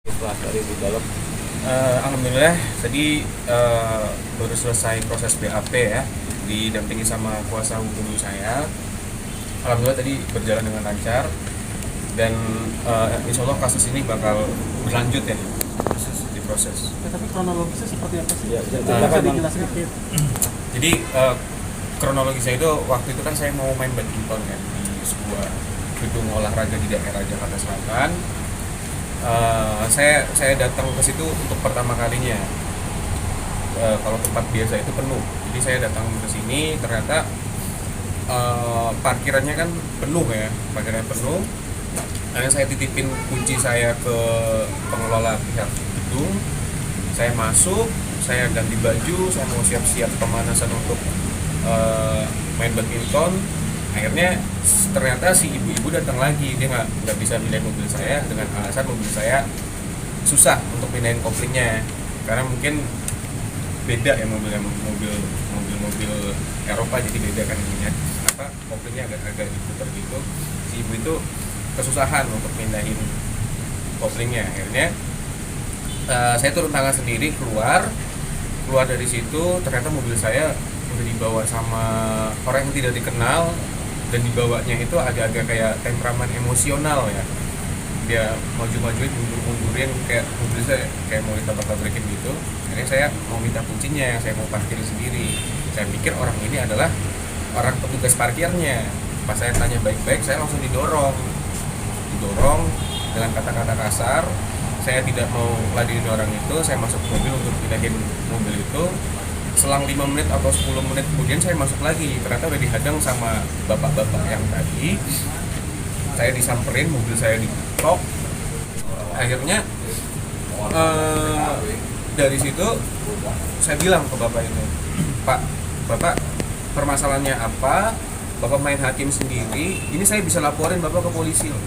setelah dari di dalam. Alhamdulillah tadi baru selesai proses BAP ya, didampingi sama kuasa hukum saya. Alhamdulillah tadi berjalan dengan lancar dan insya Allah kasus ini bakal berlanjut ya, diproses. Ya, tapi kronologisnya seperti apa sih? Ya, Bisa dijelaskan sedikit. Jadi kronologisnya itu waktu itu kan saya mau main badminton ya di sebuah gedung olahraga di daerah Jakarta Selatan. Saya datang ke situ untuk pertama kalinya. Kalau tempat biasa itu penuh, jadi saya datang ke sini ternyata parkirannya kan penuh ya, parkirannya penuh. Akhirnya saya titipin kunci saya ke pengelola pihak gedung. Saya masuk, saya ganti baju, saya mau siap-siap pemanasan untuk main badminton. Akhirnya ternyata si ibu-ibu datang lagi, dia nggak bisa pindahin mobil saya dengan alasan mobil saya susah untuk pindahin koplingnya karena mungkin beda ya mobil Eropa, jadi beda kan ininya koplingnya agak diputar gitu. Si ibu itu kesusahan untuk pindahin koplingnya. Akhirnya saya turun tangan sendiri keluar dari situ. Ternyata mobil saya udah dibawa sama orang yang tidak dikenal, dan dibawanya itu agak-agak kayak temperamen emosional ya. Dia maju-majuin, mundur-mundurin, kayak mobil saya kayak mau ditabrak-tabrakin gitu. Akhirnya saya mau minta kuncinya, saya mau parkir sendiri. Saya pikir orang ini adalah orang petugas parkirnya. Pas saya tanya baik-baik, saya langsung didorong dengan kata-kata kasar. Saya tidak mau ladenin orang itu, saya masuk mobil untuk pindahin mobil itu. Selang 5 menit atau 10 menit kemudian saya masuk lagi, ternyata udah dihadang sama bapak-bapak yang tadi. Saya disamperin, mobil saya ditok. Akhirnya dari situ saya bilang ke bapak itu, Pak, bapak permasalahannya apa? Bapak main hakim sendiri, ini saya bisa laporin bapak ke polisi loh.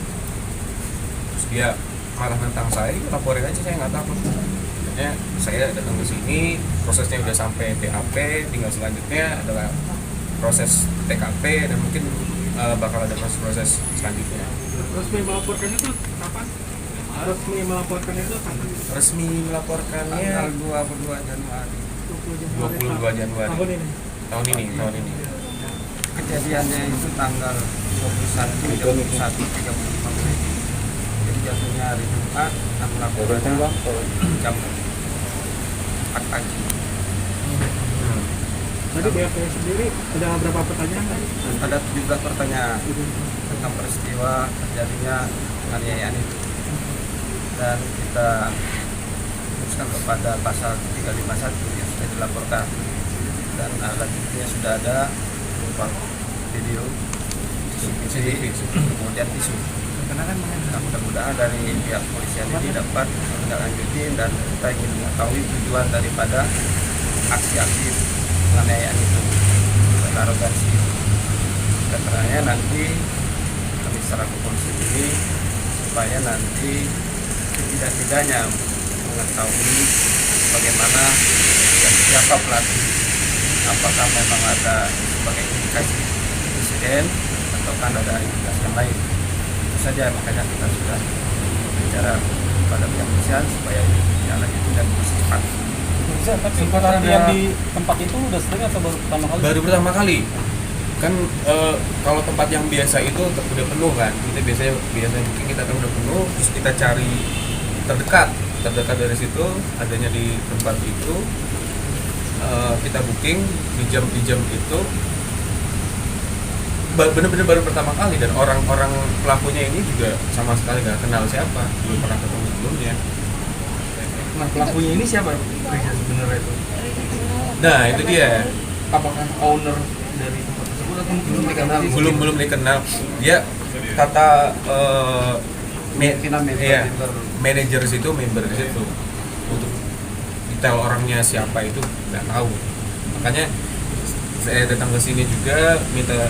Terus dia malah nentang saya, laporin aja, saya nggak takut. Akhirnya saya datang ke sini, prosesnya udah sampai BAP, tinggal selanjutnya adalah proses TKP dan mungkin bakal ada proses selanjutnya. Resmi melaporkan itu kapan? Resmi melaporkan itu kapan? Resmi melaporkannya Tanggal 22 Januari 22 Januari Tahun ini. tahun ini. kejadiannya itu tanggal 21, 35 menit. Jadi jatuhnya hari Jumat, aku laporannya jam 4 pagi. Tadi BAP sendiri ada berapa pertanyaan tadi? Ada 17 pertanyaan tentang peristiwa terjadinya penganiayaan itu, dan kita teruskan kepada pasal 351 yang sudah dilaporkan, dan alat buktinya sudah ada berupa video, CCTV, kemudian tisu. Nah, mudah-mudahan dari pihak polisian ini dapat menindaklanjuti, dan kita ingin mengetahui tujuan daripada aksi-aksi penganiayaan itu, dan arogansi. Keterangannya nanti kami secara kepolisian ini supaya nanti tidak-tidaknya mengetahui bagaimana dan siapa pelaku, apakah memang ada sebagai indikasi insiden atau kan ada indikasi yang lain. Itu saja, makanya kita sudah bicara pada pihak polisian supaya ditindaklanjuti dan dipercepat. Tapi kejadian di tempat itu udah sering atau baru pertama kali? Baru pertama kali kan. Kalau tempat yang biasa itu udah penuh kan, kita biasanya mungkin kita kan udah penuh, terus kita cari terdekat dari situ, adanya di tempat itu. Kita booking di jam itu, bener-bener baru pertama kali, dan orang-orang pelakunya ini juga sama sekali nggak kenal siapa, belum pernah ketemu sebelumnya. Nah, pelakunya ini siapa sebenarnya itu? Nah itu dia, Apakah owner dari tempat tersebut atau mungkin belum dikenal? belum dikenal. Dia kata manajer situ, member di situ, untuk detail orangnya siapa itu nggak tahu. Makanya saya datang ke sini juga minta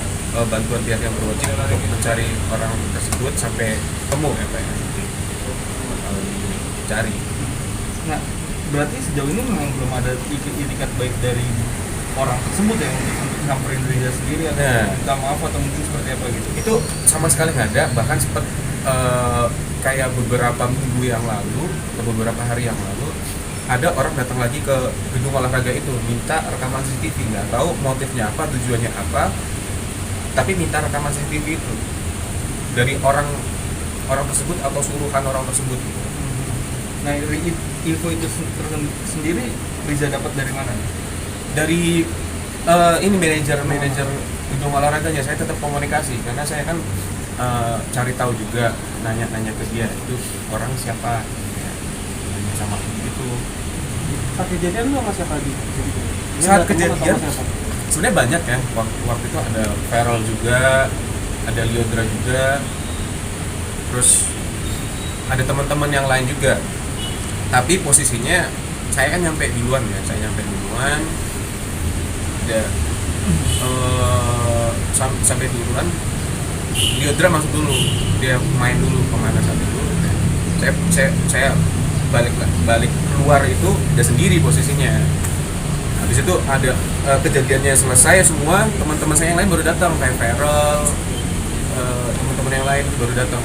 bantuan pihak yang berwajib untuk mencari orang tersebut sampai temu ya Pak ya. Cari. Nah, berarti sejauh ini memang belum ada itikat baik dari orang tersebut ya untuk samperin diri dia sendiri atau minta maaf atau mungkin seperti apa gitu? Itu sama sekali nggak ada. Bahkan sempat kayak beberapa minggu yang lalu atau beberapa hari yang lalu ada orang datang lagi ke gedung olahraga itu minta rekaman CCTV, nggak tahu motifnya apa, tujuannya apa, tapi minta rekaman CCTV itu dari orang tersebut atau suruhan orang tersebut. Nah, info itu sendiri Riza dapat dari mana? Dari ini manajer gedung olahraganya. Saya tetap komunikasi karena saya kan cari tahu juga, nanya ke dia itu orang siapa, ya, nanya sama gitu. Saat kejadian lu sama siapa lagi? Saat kejadian sebenarnya banyak ya, waktu itu ada Feral juga, ada Liodra juga, terus ada teman-teman yang lain juga. Tapi posisinya saya kan nyampe duluan ya, ada sampai duluan. Liodra masuk dulu, dia main dulu kemana saat itu. Saya balik keluar itu udah sendiri posisinya. Habis itu ada kejadiannya selesai semua, teman-teman saya yang lain baru datang, kayak Feral, teman-teman yang lain baru datang.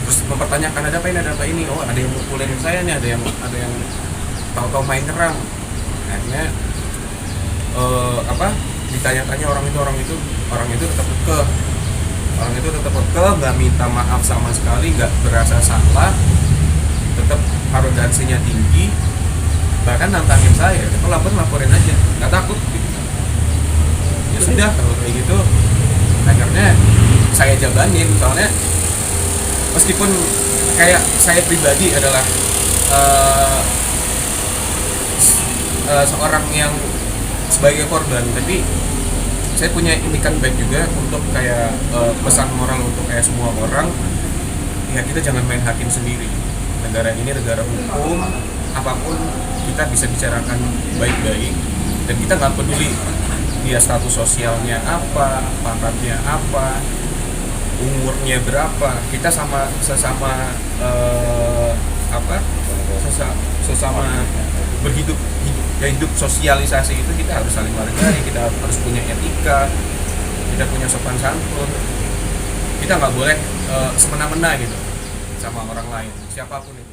Terus mempertanyakan ada apa ini, oh ada yang mukulin saya nih, ada yang tahu-tahu main nyerang. Akhirnya ditanya-tanya orang itu tetap kekeh, nggak minta maaf sama sekali, nggak berasa salah, tetap arogansinya tinggi, bahkan nantangin saya, kalau laporin aja, nggak takut gitu. Ya sudah, kalau kayak gitu akhirnya saya jabanin, soalnya meskipun kayak saya pribadi adalah seorang yang sebagai korban, tapi saya punya itikat baik juga untuk kayak pesan moral untuk kayak semua orang, ya kita jangan main hakim sendiri. Negara ini negara hukum, apapun kita bisa bicarakan baik-baik, dan kita nggak peduli dia status sosialnya apa, pangkatnya apa, umurnya berapa, kita sesama hidup sosialisasi itu kita harus saling menghargai, kita harus punya etika, kita punya sopan santun, kita nggak boleh semena-mena gitu sama orang lain, siapapun itu.